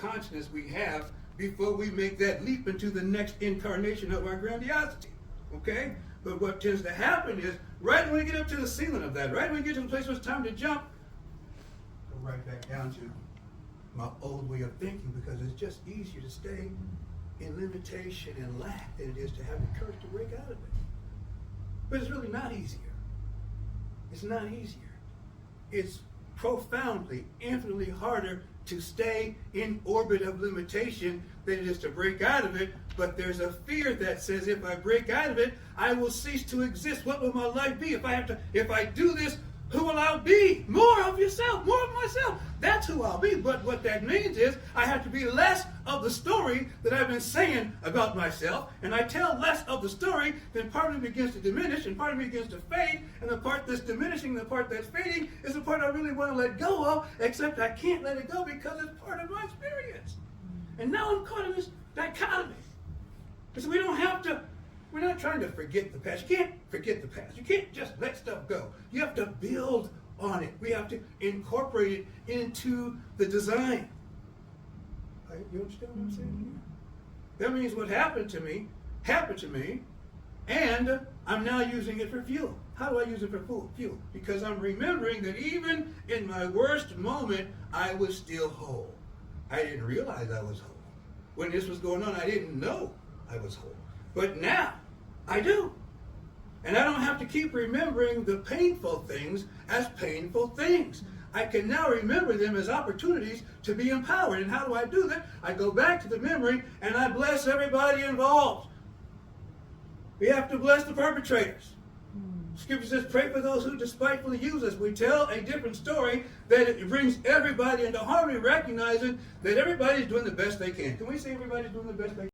consciousness we have before we make that leap into the next incarnation of our grandiosity. Okay? But what tends to happen is, right when we get up to the ceiling of that, right when we get to the place where it's time to jump, go right back down to my old way of thinking, because it's just easier to stay in limitation and lack than it is to have the courage to break out of it. But it's really not easier. It's not easier. It's profoundly, infinitely harder to stay in orbit of limitation than it is to break out of it. But there's a fear that says if I break out of it, I will cease to exist. What will my life be? If I do this, who will I be? More of yourself, more of myself. That's who I'll be. But what that means is I have to be less of the story that I've been saying about myself. And I tell less of the story, then part of me begins to diminish and part of me begins to fade. And the part that's diminishing, the part that's fading is the part I really want to let go of, except I can't let it go because it's part of my experience. And now I'm caught in this dichotomy. Because we don't have to. We're not trying to forget the past. You can't forget the past. You can't just let stuff go. You have to build on it. We have to incorporate it into the design. You understand what I'm saying? That means what happened to me, and I'm now using it for fuel. How do I use it for fuel? Because I'm remembering that even in my worst moment, I was still whole. I didn't realize I was whole. When this was going on, I didn't know I was whole. But now, I do. And I don't have to keep remembering the painful things as painful things. I can now remember them as opportunities to be empowered. And how do I do that? I go back to the memory and I bless everybody involved. We have to bless the perpetrators. Scripture says, pray for those who despitefully use us. We tell a different story that it brings everybody into harmony, recognizing that everybody's doing the best they can. Can we say everybody's doing the best they can?